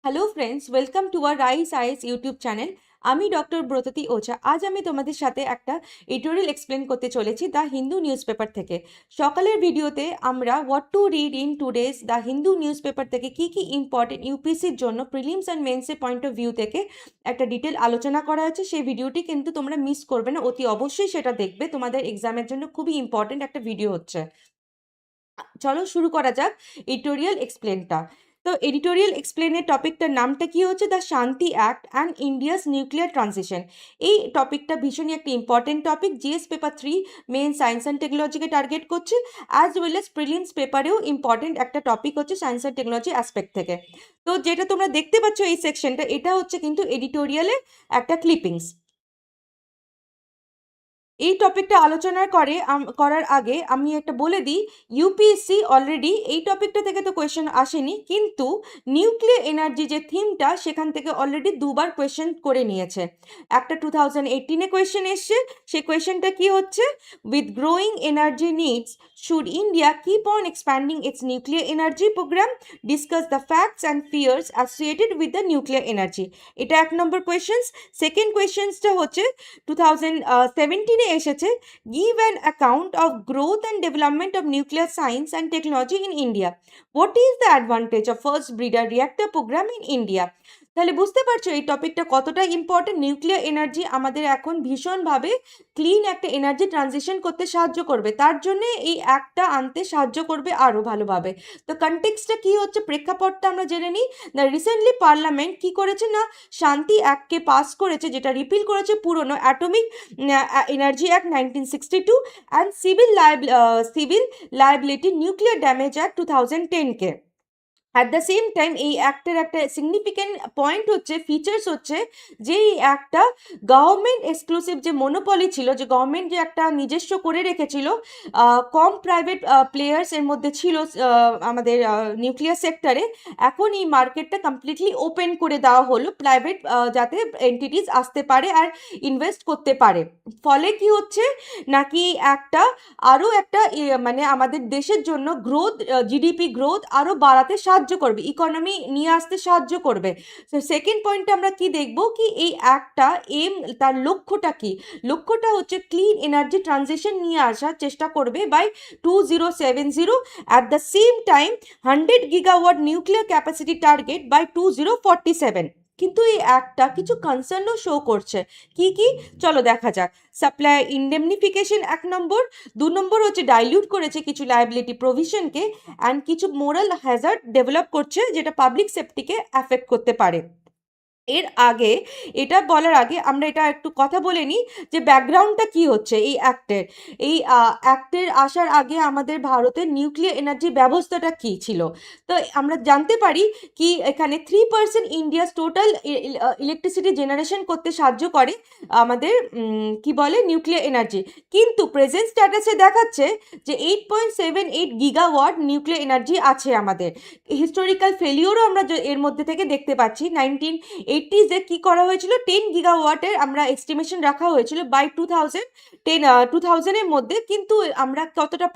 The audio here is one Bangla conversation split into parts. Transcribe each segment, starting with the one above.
হ্যালো ফ্রেন্ডস, ওয়েলকাম টু আর রাইস আইএস ইউটিউব চ্যানেল। আমি ডক্টর ব্রততী ওঝা। আজ আমি তোমাদের সাথে একটা এডিটোরিয়াল এক্সপ্লেন করতে চলেছি দ্য হিন্দু নিউজ পেপার থেকে। সকালের ভিডিওতে আমরা what to read in today's the Hindu news paper থেকে কী কী ইম্পর্টেন্ট ইউপিসির জন্য প্রিলিমস অ্যান্ড মেন্সের পয়েন্ট অফ ভিউ থেকে একটা ডিটেল আলোচনা করা হয়েছে। সেই ভিডিওটি কিন্তু তোমরা মিস করবে না, অতি অবশ্যই সেটা দেখবে। তোমাদের এক্সামের জন্য খুবই ইম্পর্টেন্ট একটা ভিডিও হচ্ছে। চলো শুরু করা যাক এডিটোরিয়াল এক্সপ্লেনটা। তো এডিটোরিয়াল এক্সপ্লেনের টপিকটার নামটা কি হচ্ছে, the Shanti act and India's nuclear transition. এই টপিকটা ভীষণই একটা important topic. GS paper 3 main science and টেকনোলজিকে টার্গেট করছে, অ্যাজ ওয়েল এস প্রিলিমস পেপারেও ইম্পর্টেন্ট একটা টপিক হচ্ছে সায়েন্স অ্যান্ড টেকনোলজি অ্যাসপেক্ট থেকে। তো যেটা তোমরা দেখতে পাচ্ছ এই সেকশনটা, এটা হচ্ছে কিন্তু এডিটোরিয়ালের একটা ক্লিপিংস। এই টপিকটা আলোচনা করার আগে আমি একটা বলে দিই, ইউপিএসসি অলরেডি এই টপিকটা থেকে তো কোয়েশ্চেন আসেনি, কিন্তু নিউক্লিয়ার এনার্জি যে থিমটা সেখান থেকে অলরেডি দুবার কোয়েশ্চেন করে নিয়েছে। একটা 2018-এ কোয়েশ্চেন এসছে। সেই কোয়েশ্চেনটা কি হচ্ছে, with growing energy needs should India keep on expanding its nuclear energy programme, discuss the facts and fears associated with the nuclear energy. এটা 1 নম্বর কোয়েশ্চেন। সেকেন্ড কোয়েশ্চেনসটা হচ্ছে 2017-এ এসেছে, give an account of growth and development of nuclear science and technology in India, what is the advantage of fast breeder reactor programme in India. তাহলে বুঝতে পারছো এই টপিকটা কতটা ইম্পর্টেন্ট। নিউক্লিয়ার এনার্জি আমাদের এখন ভীষণভাবে ক্লিন একটা এনার্জি ট্রানজিশন করতে সাহায্য করবে, তার জন্য এই অ্যাক্টটা আনতে সাহায্য করবে আরও ভালোভাবে। তো কনটেক্সটটা কি হচ্ছে, প্রেক্ষাপটটা আমরা জেনে নিই। না, রিসেন্টলি পার্লামেন্ট কি করেছে না, শান্তি অ্যাক্টকে পাস করেছে, যেটা রিপিল করেছে পুরনো atomic energy act 1962 and civil liability nuclear damage act 2010-কে। অ্যাট দ্য সেম টাইম এই অ্যাক্টের একটা সিগনিফিক্যান্ট পয়েন্ট হচ্ছে, ফিচার্স হচ্ছে যে এই অ্যাক্টটা গভর্নমেন্ট এক্সক্লুসিভ যে মনোপলি ছিল, যে গভর্নমেন্ট যে একটা নিজস্ব করে রেখেছিল, কম প্রাইভেট প্লেয়ার্স এর মধ্যে ছিল আমাদের নিউক্লিয়ার সেক্টরে, এখন এই মার্কেটটা কমপ্লিটলি ওপেন করে দেওয়া হলো প্রাইভেট, যাতে এন্টিটিস আসতে পারে আর ইনভেস্ট করতে পারে। ফলে কি হচ্ছে নাকি একটা আরও একটা মানে আমাদের দেশের জন্য গ্রোথ, জিডিপি গ্রোথ আরও বাড়াতে সাহায্য করবে, ইকোনমি নিয়ে আসতে সাহায্য করবে। তো সেকেন্ড পয়েন্টে আমরা কি দেখব, কি এই অ্যাক্টটা তার লক্ষ্যটা কি, লক্ষ্যটা হচ্ছে ক্লিন এনার্জি ট্রানজিশন নিয়ে আসার চেষ্টা করবে by 2070, at the same time 100 gigawatt nuclear capacity target by 2047। কিন্তু এই অ্যাক্টটা কিছু কনসার্নও শো করছে। কি কি, চলো দেখা যাক। সাপ্লাই ইন্ডেমনিফিকেশন 1 নম্বর। 2 নম্বর হচ্ছে ডাইলিউট করেছে কিছু লায়াবিলিটি প্রভিশনকে, অ্যান্ড কিছু মোরাল হ্যাজার্ড ডেভেলপ করছে, যেটা পাবলিক সেফটিকে অ্যাফেক্ট করতে পারে। এর আগে, এটা বলার আগে আমরা এটা একটু কথা বলে নিই যে ব্যাকগ্রাউন্ডটা কি হচ্ছে এই অ্যাক্টের। এই অ্যাক্টের আসার আগে আমাদের ভারতের নিউক্লিয়ার এনার্জি ব্যবস্থাটা কি ছিল। তো আমরা জানতে পারি কি এখানে 3% ইন্ডিয়াস টোটাল ইলেকট্রিসিটি জেনারেশন করতে সাহায্য করে আমাদের কি বলে নিউক্লিয়ার এনার্জি। কিন্তু প্রেজেন্ট স্ট্যাটাসে দেখাচ্ছে যে 8.78 গিগাওয়াট নিউক্লিয়ার এনার্জি আছে আমাদের। হিস্টোরিক্যাল ফেলিওরও আমরা এর মধ্যে থেকে দেখতে পাচ্ছি। 1980-এ কি করা হয়েছিল, 10 গিগাওয়াটের আমরা এস্টিমেশন রাখা হয়েছিল বাই 2010-এর মধ্যে, কিন্তু আমরা কতটা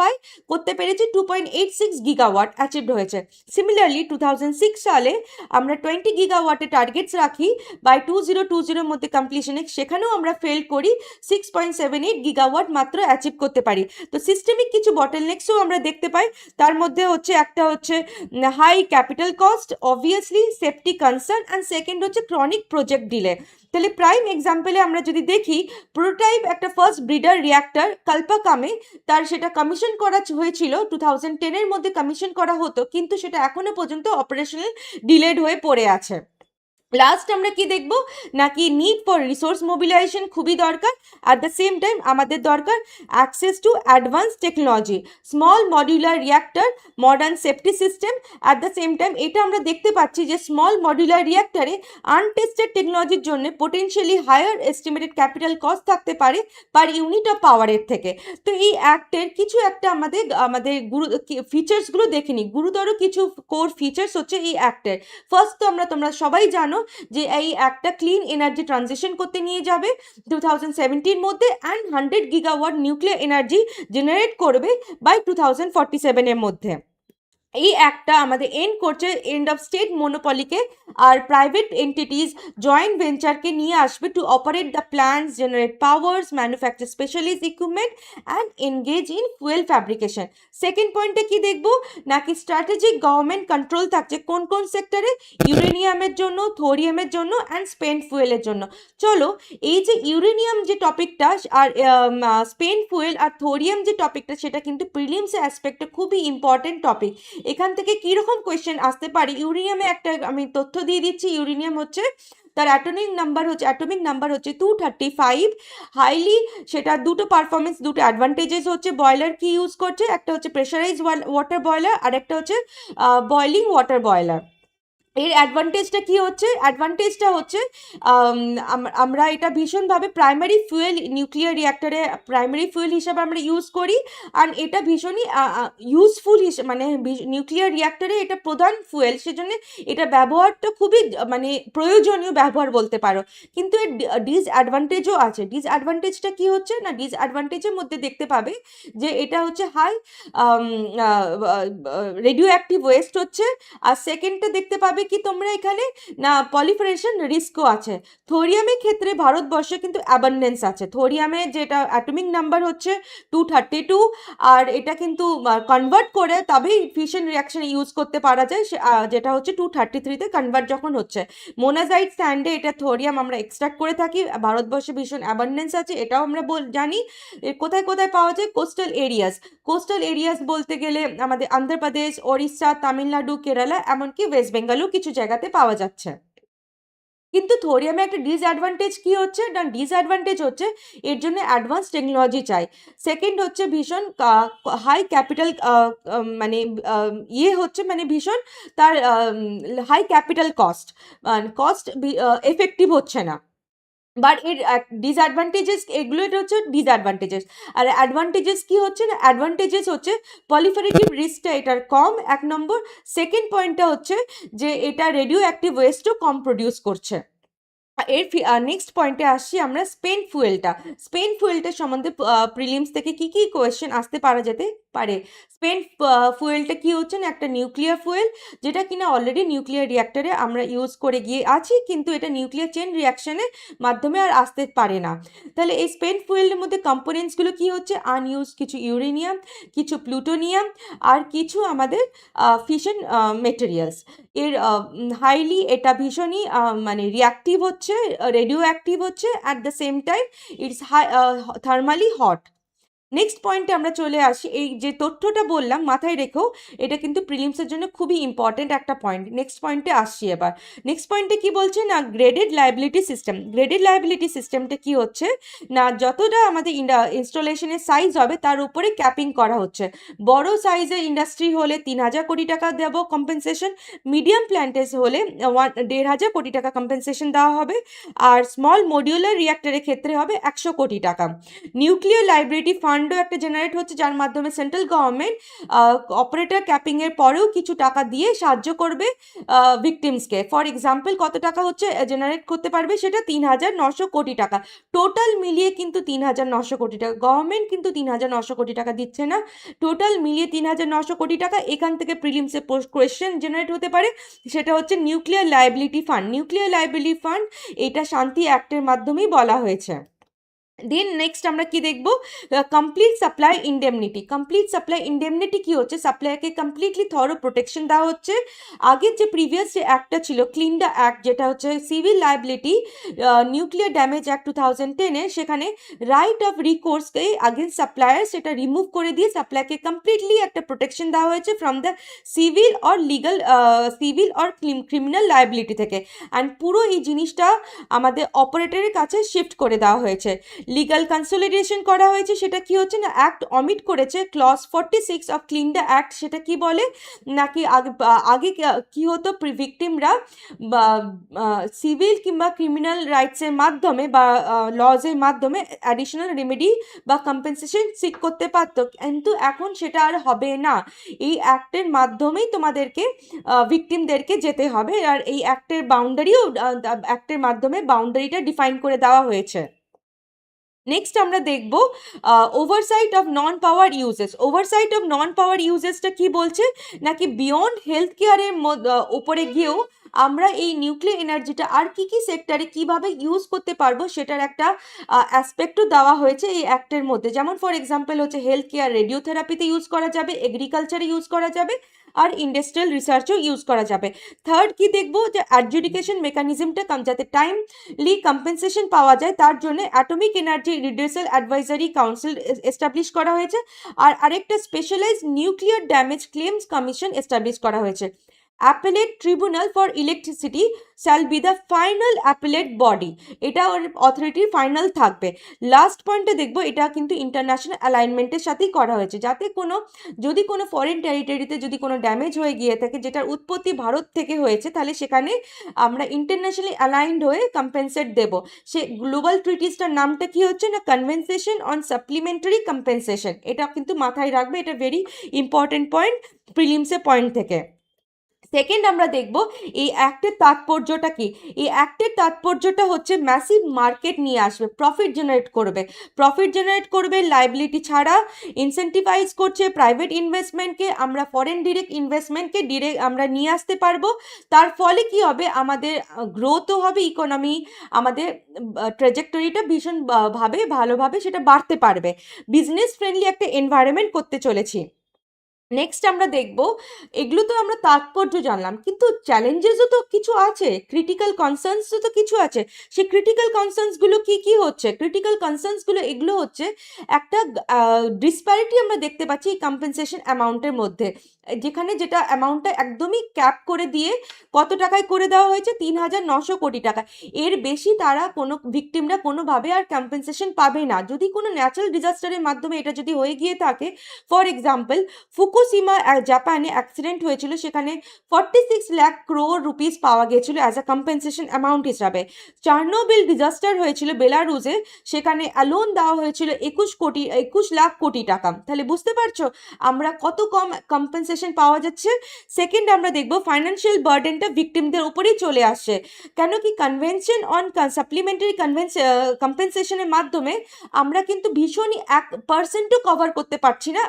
করতে পেরেছি, 2.86 গিগাওয়াট অ্যাচিভড হয়েছে। সিমিলারলি 2006 সালে আমরা 20 গিগাওয়াটের টার্গেটস রাখি বাই 2020-এর মধ্যে কমপ্লিশনে, সেখানেও আমরা ফেল করি, 6.78 গিগাওয়াট মাত্র অ্যাচিভ করতে পারি। তো সিস্টেমিক কিছু বটলনেক্সও আমরা দেখতে পাই। তার মধ্যে হচ্ছে একটা হচ্ছে high capital cost, obviously safety concern, and second হচ্ছে ক্রনিক প্রজেক্ট ডিলে। তাহলে প্রাইম এক্সাম্পলে আমরা যদি দেখি, প্রোটোটাইপ একটা ফার্স্ট ব্রিডার রিয়াক্টর কালপাকামে, তার সেটা কমিশন করা হয়েছিল 2010-এর মধ্যে কমিশন করা হতো, কিন্তু সেটা এখনো পর্যন্ত অপারেশনাল ডিলেড হয়ে পড়ে আছে। লাস্ট আমরা কি দেখব নাকি নিড ফর রিসোর্স মোবিলাইজেশন খুবই দরকার। অ্যাট দ্য সেম টাইম আমাদের দরকার access to advance technology, small modular reactor, modern safety system. At the same time এটা আমরা দেখতে পাচ্ছি যে স্মল মডিউলার রিয়াক্টরে আনটেস্টেড টেকনোলজির জন্য potentially higher estimated capital cost থাকতে পারে পার ইউনিট অফ পাওয়ারের থেকে। তো এই অ্যাক্টের কিছু একটা আমাদের ফিচার্সগুলো দেখে নিই। গুরুতর কিছু কোর ফিচার্স হচ্ছে এই অ্যাক্টের। ফার্স্ট তো তোমরা সবাই জানো যে এই একটা ক্লিন এনার্জি ট্রানজিশন করতে নিয়ে যাবে 2070 মধ্যে, and 100 gigawatt nuclear energy generate করবে বাই 2047-এর মধ্যে। এই অ্যাক্টটা আমাদের এন্ড করছে এন্ড অফ স্টেট মোনোপলিকে আর প্রাইভেট এন্টিটিস জয়েন্ট ভেঞ্চারকে নিয়ে আসবে to operate the plants, generate powers, manufacture specialist equipment and engage in fuel fabrication. Second পয়েন্টে কি দেখবো, নাকি স্ট্র্যাটেজিক গভর্নমেন্ট কন্ট্রোল থাকছে কোন কোন সেক্টরে, ইউরেনিয়ামের জন্য, থোরিয়ামের জন্য অ্যান্ড স্পেন্ট ফুয়েলের জন্য। চলো এই যে ইউরেনিয়াম যে টপিকটা আর স্পেন্ট ফুয়েল আর থোরিয়াম যে টপিকটা, সেটা কিন্তু প্রিলিমস অ্যাসপেক্টে খুবই ইম্পর্টেন্ট টপিক। এখান থেকে কীরকম কোয়েশ্চেন আসতে পারে, ইউরেনিয়ামে একটা আমি তথ্য দিয়ে দিচ্ছি। ইউরেনিয়াম হচ্ছে তার অ্যাটমিক নাম্বার হচ্ছে 235, হাইলি, সেটা দুটো পারফরমেন্স, দুটো অ্যাডভান্টেজেস হচ্ছে। বয়লার কি ইউজ করছে, একটা হচ্ছে প্রেশারাইজ ওয়াটার বয়লার আর একটা হচ্ছে বয়লিং ওয়াটার বয়লার। এর অ্যাডভান্টেজটা কি হচ্ছে, অ্যাডভান্টেজটা হচ্ছে আমরা এটা ভীষণভাবে প্রাইমারি ফুয়েল, নিউক্লিয়ার রিঅ্যাক্টরে প্রাইমারি ফুয়েল হিসাবে আমরা ইউজ করি। আর এটা ভীষণই ইউজফুল মানে নিউক্লিয়ার রিঅ্যাক্টরে এটা প্রধান ফুয়েল, সেজন্য এটা ব্যবহারটা খুবই মানে প্রয়োজনীয় ব্যবহার বলতে পারো। কিন্তু এর ডিসঅ্যাডভান্টেজও আছে। ডিসঅ্যাডভান্টেজটা কি হচ্ছে না, ডিসঅ্যাডভান্টেজের মধ্যে দেখতে পাবে যে এটা হচ্ছে হাই রেডিও অ্যাক্টিভ ওয়েস্ট হচ্ছে। আর সেকেন্ডটা দেখতে পাবে কি তোমরা এখানে, না পলিফারেশন রিস্কও আছে। থোরিয়ামের ক্ষেত্রে ভারতবর্ষে কিন্তু অ্যাবান্ডেন্স আছে। থোরিয়ামে যেটা অ্যাটমিক নাম্বার হচ্ছে 232, আর এটা কিন্তু কনভার্ট করে তবেই ফিশন রিয়াকশনে ইউজ করতে পারা যায়, যেটা হচ্ছে 233-তে কনভার্ট যখন হচ্ছে। মোনাজাইট স্যান্ডে এটা থোরিয়াম আমরা এক্সট্রাক্ট করে থাকি, ভারতবর্ষে ভীষণ অ্যাবান্ডেন্স আছে, এটাও আমরা জানি। কোথায় কোথায় পাওয়া যায়, কোস্টাল এরিয়াস। কোস্টাল এরিয়াস বলতে গেলে আমাদের অন্ধ্রপ্রদেশ, ওড়িশা, তামিলনাড়ু, কেরালা, এমনকি ওয়েস্ট বেঙ্গলও কিছু জায়গাতে পাওয়া যাচ্ছে। কিন্তু থোরিয়ামে একটা ডিসঅ্যাডভান্টেজ কি হচ্ছে না, ডিসঅ্যাডভান্টেজ হচ্ছে এর জন্য অ্যাডভান্স টেকনোলজি চাই। সেকেন্ড হচ্ছে ভীষণ হাই ক্যাপিটাল, মানে হচ্ছে মানে ভীষণ তার high capital cost, cost effective হচ্ছে না। বাট এর ডিসঅ্যাডভান্টেজেস, এগুলো এটা হচ্ছে ডিসঅ্যাডভান্টেজেস। আর অ্যাডভান্টেজেস কি হচ্ছে না, অ্যাডভান্টেজেস হচ্ছে পলিফারেটিভ রিস্কটা এটার কম, এক নম্বর। সেকেন্ড পয়েন্টটা হচ্ছে যে এটা রেডিও অ্যাক্টিভ ওয়েস্টও কম প্রডিউস করছে। এর নেক্সট পয়েন্টে আসছি আমরা, স্পেন্ট ফুয়েলটা। স্পেন্ট ফুয়েলটার সম্বন্ধে প্রিলিমস থেকে কি কি কোয়েশ্চেন আসতে পারা যেতে পারে। স্পেন্ট ফুয়েলটা কি হচ্ছে না, একটা নিউক্লিয়ার ফুয়েল, যেটা কিনা অলরেডি নিউক্লিয়ার রিয়াক্টরে আমরা ইউজ করে গিয়ে আছি, কিন্তু এটা নিউক্লিয়ার চেন রিয়াকশনের মাধ্যমে আর আসতে পারে না। তাহলে এই স্পেন্ট ফুয়েলের মধ্যে কম্পোনেন্টসগুলো কি হচ্ছে, আনইউজ কিছু ইউরেনিয়াম, কিছু প্লুটোনিয়াম, আর কিছু আমাদের ফিশন মেটেরিয়ালস। এর হাইলি এটা ভীষণই মানে রিয়াক্টিভ হচ্ছে, রেডিও অ্যাক্টিভ হচ্ছে, at the same time it's thermally hot. Next পয়েন্টে আমরা চলে আসি, এই যে তথ্যটা বললাম মাথায় রেখো, এটা কিন্তু প্রিলিমসের জন্য খুবই ইম্পর্টেন্ট একটা পয়েন্ট। নেক্সট পয়েন্টে আসছি এবার। নেক্সট পয়েন্টে কি বলছে না, graded liability system. Graded liability সিস্টেমটা কি হচ্ছে না, যতটা আমাদের ইনস্টলেশনের সাইজ হবে তার উপরে ক্যাপিং করা হচ্ছে। বড় সাইজের ইন্ডাস্ট্রি হলে 3,000 কোটি টাকা দেব কম্পেনসেশন, মিডিয়াম প্ল্যান্টেজ হলে 1,500 কোটি টাকা কম্পেনসেশন দেওয়া হবে, আর স্মল মডিউলার রিয়াক্টরের ক্ষেত্রে হবে 100 কোটি টাকা। নিউক্লিয়ার লাইবিলিটি ফান্ডও একটা জেনারেট হচ্ছে, যার মাধ্যমে সেন্ট্রাল গভর্নমেন্ট অপারেটর ক্যাপিংয়ের পরেও কিছু টাকা দিয়ে সাহায্য করবে ভিকটিমসকে। ফর এক্সাম্পল কত টাকা হচ্ছে জেনারেট করতে পারবে, সেটা 3,900 কোটি টাকা। টোটাল মিলিয়ে কিন্তু 3,900 কোটি টাকা, গভর্নমেন্ট কিন্তু 3,900 কোটি টাকা দিচ্ছে না, টোটাল মিলিয়ে 3,900 কোটি টাকা। এখান থেকে প্রিলিমসে কোয়েশ্চেন জেনারেট হতে পারে, সেটা হচ্ছে nuclear liability fund. Nuclear liability fund এটা শান্তি অ্যাক্টের মাধ্যমেই বলা হয়েছে। দেন নেক্সট আমরা কি দেখবো, complete supply indemnity. Complete supply indemnity কি হচ্ছে, সাপ্লাইকে কমপ্লিটলি থরো প্রোটেকশন দেওয়া হচ্ছে। আগের যে প্রিভিয়াস যে অ্যাক্টটা ছিল ক্লিনডা অ্যাক্ট, যেটা হচ্ছে civil liability nuclear damage act 2010-এ, সেখানে রাইট অফ রিকোর্সকে আগেন্স্ট সাপ্লায়ার সেটা রিমুভ করে দিয়ে সাপ্লাইকে কমপ্লিটলি একটা প্রোটেকশন দেওয়া হয়েছে from the civil or legal, civil or criminal liability থেকে। অ্যান্ড পুরো এই জিনিসটা আমাদের অপারেটরের কাছে শিফট করে দেওয়া হয়েছে। লিগাল কনসলিডেশন করা হয়েছে, সেটা কি হচ্ছে না, অ্যাক্ট অমিট করেছে ক্লজ 46 অফ ক্লিনডা অ্যাক্ট। সেটা কি বলে নাকি আগে কি হতো, ভিকটিমরা সিভিল কিংবা ক্রিমিনাল রাইটসের মাধ্যমে বা লজের মাধ্যমে অ্যাডিশনাল রেমেডি বা কম্পেনসেশন সিক করতে পারতো, কিন্তু এখন সেটা আর হবে না। এই অ্যাক্টের মাধ্যমেই তোমাদেরকে ভিকটিমদেরকে যেতে হবে, আর এই অ্যাক্টের বাউন্ডারিও অ্যাক্টের মাধ্যমে বাউন্ডারিটা ডিফাইন করে দেওয়া হয়েছে। নেক্সট আমরা দেখব oversight of non power uses. Oversight of non power ইউজেসটা কি বলছে, নাকি বিয়ন্ড হেলথ কেয়ারের উপরে গিয়েও আমরা এই নিউক্লিয়ার এনার্জিটা আর কি কি সেক্টরে কিভাবে ইউজ করতে পারবো সেটার একটা অ্যাসপেক্টও দেওয়া হয়েছে এই অ্যাক্টের মধ্যে। যেমন ফর এক্সাম্পল হচ্ছে হেলথ কেয়ার রেডিওথেরাপিতে ইউজ করা যাবে, এগ্রিকালচারে ইউজ করা যাবে, আর ইন্ডাস্ট্রিয়াল রিসার্চও ইউজ করা যাবে। থার্ড কি দেখবো, যে অ্যাডজুডিকেশন মেকানিজমটা যাতে টাইমলি কম্পেনসেশন পাওয়া যায় তার জন্য atomic energy redressal advisory council establish করা হয়েছে। আর আরেকটা specialised nuclear damage claims commission establish করা হয়েছে। Appellate tribunal for electricity shall be the final appellate body, এটা অথরিটির ফাইনাল থাকবে। লাস্ট পয়েন্টে দেখবো, এটা কিন্তু ইন্টারন্যাশনাল অ্যালাইনমেন্টের সাথেই করা হয়েছে, যাতে যদি কোনো ফরেন টেরিটরিতে যদি কোনো ড্যামেজ হয়ে গিয়ে থাকে যেটার উৎপত্তি ভারত থেকে হয়েছে, তাহলে সেখানে আমরা ইন্টারন্যাশনালি অ্যালাইনড হয়ে কম্পেনসেট দেব। সে গ্লোবাল ট্রিটিসটার নামটা কি হচ্ছে না, কনভেনশন অন সাপ্লিমেন্টারি কম্পেনসেশন। এটা কিন্তু মাথায় রাখবে, এটা ভেরি ইম্পর্টেন্ট পয়েন্ট প্রিলিমসের পয়েন্ট থেকে। সেকেন্ড আমরা দেখব এই অ্যাক্টের তাৎপর্যটা কি। এই অ্যাক্টের তাৎপর্যটা হচ্ছে ম্যাসিভ মার্কেট নিয়ে আসবে, প্রফিট জেনারেট করবে লাইবিলিটি ছাড়া, ইনসেন্টিভাইজ করছে প্রাইভেট ইনভেস্টমেন্টকে, আমরা ফরেন ডিরেক্ট ইনভেস্টমেন্টকে আমরা নিয়ে আসতে পারবো। তার ফলে কি হবে, আমাদের গ্রোথও হবে, ইকোনমি আমাদের ট্রেজেক্টরিটা ভীষণ ভালোভাবে সেটা বাড়তে পারবে। বিজনেস ফ্রেন্ডলি একটা এনভায়রনমেন্ট করতে চলেছি। নেক্সট আমরা দেখব, এগুলো তো আমরা তাৎপর্য জানলাম, কিন্তু চ্যালেঞ্জেসও তো কিছু আছে, ক্রিটিক্যাল কনসার্নসও তো কিছু আছে। সেই ক্রিটিক্যাল কনসার্নসগুলো কি হচ্ছে, ক্রিটিক্যাল কনসার্নসগুলো এগুলো হচ্ছে একটা ডিসপ্যারিটি আমরা দেখতে পাচ্ছি এই কম্পেনসেশন অ্যামাউন্টের মধ্যে, যেখানে যেটা অ্যামাউন্টটা একদমই ক্যাপ করে দিয়ে কত টাকায় করে দেওয়া হয়েছে, 3,900 কোটি টাকা। এর বেশি তারা কোনো ভিকটিমরা কোনোভাবে আর কম্পেনসেশন পাবে না যদি কোনো ন্যাচারাল ডিজাস্টারের মাধ্যমে এটা যদি হয়ে গিয়ে থাকে। ফর এক্সাম্পল, ফুকুশিমা জাপানে অ্যাক্সিডেন্ট হয়েছিল, সেখানে 46 লাখ ক্রোর রুপিস পাওয়া গেছিল অ্যাজ আ কম্পেনসেশন অ্যামাউন্ট হিসাবে। চার্নোবিল ডিজাস্টার হয়েছিল বেলারুসে, সেখানে অ্যালোন দেওয়া হয়েছিল 21 লাখ কোটি টাকা। তাহলে বুঝতে পারছো আমরা কত কম কম্পেনসেশন পাওয়া যাচ্ছে। সেকেন্ড আমরা দেখব ফাইন্যান্সিয়াল বার্ডেনটা ভিকটিমদের উপরেই চলে আসছে, কেন কি কনভেনশন অন সাপ্লিমেন্টারি কম্পেনসেশনের মাধ্যমে আমরা কিন্তু ভীষণই 1% কভার করতে পারছি না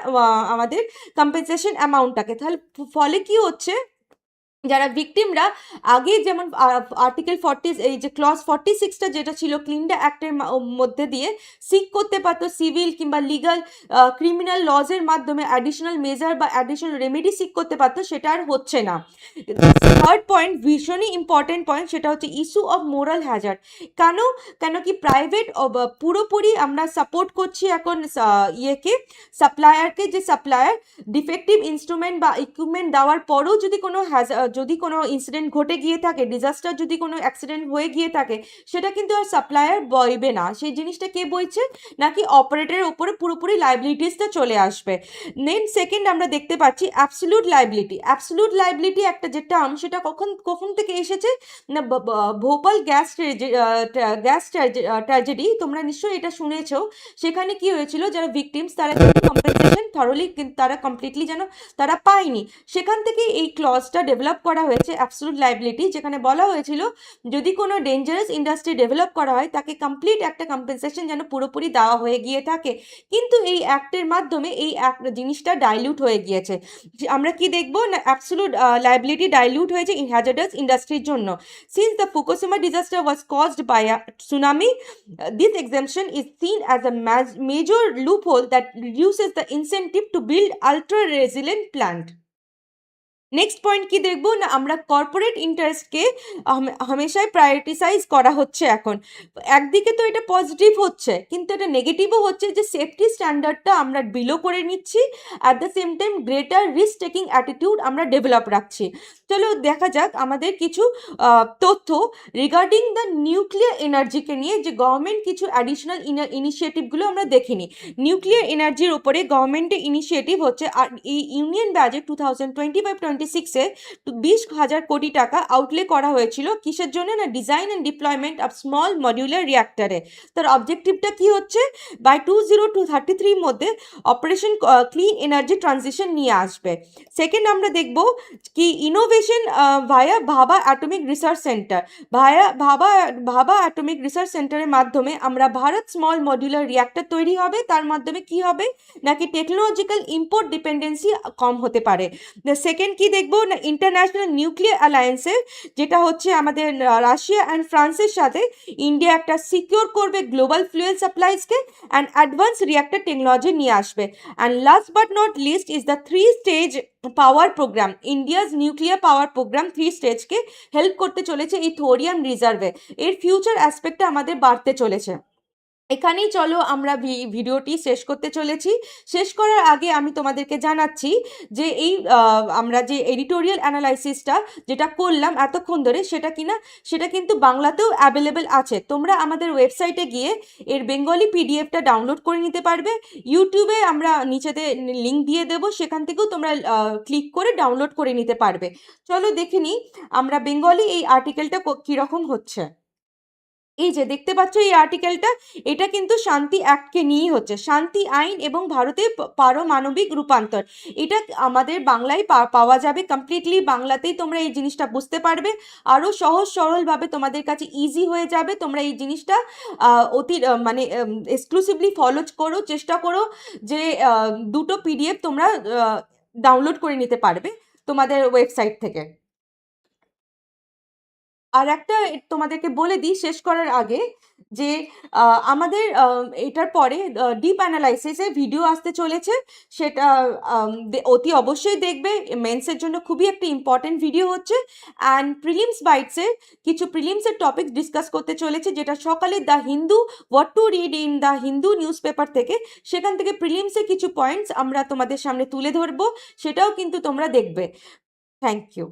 আমাদের কম্পেনসেশন অ্যামাউন্টটাকে। তাহলে ফলে কি হচ্ছে, যারা ভিকটিমরা আগে যেমন আর্টিকেল 40 এই যে ক্লজ 46টা যেটা ছিল ক্লিনডা অ্যাক্টের মধ্যে দিয়ে সিক করতে পারতো, সিভিল কিংবা লিগাল ক্রিমিনাল লজের মাধ্যমে অ্যাডিশনাল মেজার বা অ্যাডিশনাল রেমেডি সিক করতে পারতো, সেটা আর হচ্ছে না। থার্ড পয়েন্ট, ভীষণই ইম্পর্টেন্ট পয়েন্ট, সেটা হচ্ছে ইস্যু অফ মোরাল হ্যাজার্ড। কেন কি প্রাইভেট পুরোপুরি আমরা সাপোর্ট করছি এখন সাপ্লায়ারকে, যে সাপ্লায়ার ডিফেক্টিভ ইনস্ট্রুমেন্ট বা ইকুইপমেন্ট দেওয়ার পরেও যদি কোনো ইনসিডেন্ট ঘটে গিয়ে থাকে, ডিজাস্টার যদি কোনো অ্যাক্সিডেন্ট হয়ে গিয়ে থাকে, সেটা কিন্তু আর সাপ্লায়ার বইবে না, সেই জিনিসটা কে বইছে, নাকি অপারেটরের উপরে পুরোপুরি লাইবিলিটিসটা চলে আসবে। দেন সেকেন্ড আমরা দেখতে পাচ্ছি অ্যাবসলিউট লাইবিলিটি একটা যে টার্ম, সেটা কখন থেকে এসেছে না, ভোপাল গ্যাস ট্র্যাজেডি, তোমরা নিশ্চয়ই এটা শুনেছো। সেখানে কি হয়েছিল, যারা ভিকটিমস তারা কম্পেনসেশন থরলি তারা কমপ্লিটলি যেন তারা পায়নি, সেখান থেকে এই ক্লজটা ডেভেলপ করা হয়েছে অ্যাবসলিউট লাইবিলিটি, যেখানে বলা হয়েছিল যদি কোনো ডেঞ্জারাস ইন্ডাস্ট্রি ডেভেলপ করা হয় তাকে কমপ্লিট একটা কম্পেনসেশন যেন পুরোপুরি দেওয়া হয়ে গিয়ে থাকে। কিন্তু এই অ্যাক্টের মাধ্যমে এই জিনিসটা ডাইলিউট হয়ে গিয়েছে। আমরা কি দেখবো না, অ্যাবসলিউট লাইবিলিটি ডাইলিউট হয়েছে হ্যাজার্ডাস ইন্ডাস্ট্রির জন্য। Since the Fukushima disaster was caused by a tsunami, this exemption is seen as a major loophole that reduces the incentive to build ultra-resilient plant. Next point কি দেখবো না, আমরা কর্পোরেট ইন্টারেস্টকে হামেশাই প্রায়োরিটিসাইজ করা হচ্ছে এখন। একদিকে তো এটা পজিটিভ হচ্ছে, কিন্তু এটা নেগেটিভও হচ্ছে, যে সেফটি স্ট্যান্ডার্ডটা আমরা বিলো করে নিচ্ছি, at the same time greater risk taking attitude আমরা ডেভেলপ রাখছি। চলো দেখা যাক আমাদের কিছু তথ্য রিগার্ডিং দ্য নিউক্লিয়ার এনার্জিকে নিয়ে, যে গভর্নমেন্ট কিছু অ্যাডিশনাল ইনিশিয়েটিভগুলো আমরা দেখিনি। নিউক্লিয়ার এনার্জির উপরে গভর্নমেন্টের ইনিশিয়েটিভ হচ্ছে, আর এই ইউনিয়ন বাজেট 2025-26-এ 20,000 কোটি টাকা আউটলে করা হয়েছিল কিসের জন্য না, design and deployment of small modular রিঅ্যাক্টরে। তার অবজেক্টিভটা কি হচ্ছে, বাই 2033 মধ্যে অপারেশন ক্লিন এনার্জি ট্রানজিশন নিয়ে আসবে। সেকেন্ড আমরা দেখব কি ইনোভেশন ইনোভেশন ভায়া ভাবা অ্যাটমিক রিসার্চ সেন্টার, ভাবা অ্যাটমিক রিসার্চ সেন্টারের মাধ্যমে আমরা ভারত স্মল মডিউলার রিঅ্যাক্টর তৈরি হবে, তার মাধ্যমে কি হবে নাকি টেকনোলজিক্যাল ইম্পোর্ট ডিপেন্ডেন্সি কম হতে পারে। সেকেন্ড কি দেখবো না, ইন্টারন্যাশনাল নিউক্লিয়ার অ্যালায়েন্সে, যেটা হচ্ছে আমাদের রাশিয়া অ্যান্ড ফ্রান্সের সাথে ইন্ডিয়া একটা সিকিউর করবে গ্লোবাল ফ্লুয়েল সাপ্লাইজকে অ্যান্ড অ্যাডভান্স রিঅ্যাক্টর টেকনোলজি নিয়ে আসবে। And last but not least is the 3 stage power programme, India's nuclear power programme 3 স্টেজকে হেল্প করতে চলেছে এই থোরিয়াম রিজার্ভে। এর ফিউচার অ্যাসপেক্টটা আমাদের বাড়তে চলেছে। এখানেই চলো আমরা ভিডিওটি শেষ করতে চলেছি। শেষ করার আগে আমি তোমাদেরকে জানাচ্ছি যে এই আমরা যে এডিটোরিয়াল অ্যানালাইসিসটা যেটা করলাম এতক্ষণ ধরে, সেটা কিন্তু বাংলাতেও অ্যাভেলেবেল আছে। তোমরা আমাদের ওয়েবসাইটে গিয়ে এর বেঙ্গলি পিডিএফটা ডাউনলোড করে নিতে পারবে। ইউটিউবে আমরা নিচেতে লিঙ্ক দিয়ে দেবো, সেখান থেকেও তোমরা ক্লিক করে ডাউনলোড করে নিতে পারবে। চলো দেখে নিই আমরা বেঙ্গলি এই আর্টিকেলটা কীরকম হচ্ছে। এই যে দেখতে পাচ্ছ এই আর্টিকেলটা, এটা কিন্তু শান্তি অ্যাক্টকে নিয়েই হচ্ছে, শান্তি আইন এবং ভারতের পারমাণবিক রূপান্তর। এটা আমাদের বাংলায় পাওয়া যাবে, কমপ্লিটলি বাংলাতেই তোমরা এই জিনিসটা বুঝতে পারবে, আরও সহজ সরলভাবে তোমাদের কাছে ইজি হয়ে যাবে। তোমরা এই জিনিসটা মানে এক্সক্লুসিভলি ফলো করো, চেষ্টা করো যে দুটো পিডিএফ তোমরা ডাউনলোড করে নিতে পারবে তোমাদের ওয়েবসাইট থেকে। আর একটা তোমাদেরকে বলে দিই শেষ করার আগে যে আমাদের এটার পরে ডিপ অ্যানালাইসিসের ভিডিও আসতে চলেছে, সেটা অতি অবশ্যই দেখবে। মেন্সের জন্য খুবই একটা ইম্পর্টেন্ট ভিডিও হচ্ছে। অ্যান্ড প্রিলিমস বাইটসের কিছু প্রিলিমসের টপিক ডিসকাস করতে চলেছে, যেটা সকালে the Hindu what to read in the Hindu news paper থেকে, সেখান থেকে প্রিলিমসের কিছু পয়েন্টস আমরা তোমাদের সামনে তুলে ধরবো, সেটাও কিন্তু তোমরা দেখবে। Thank you.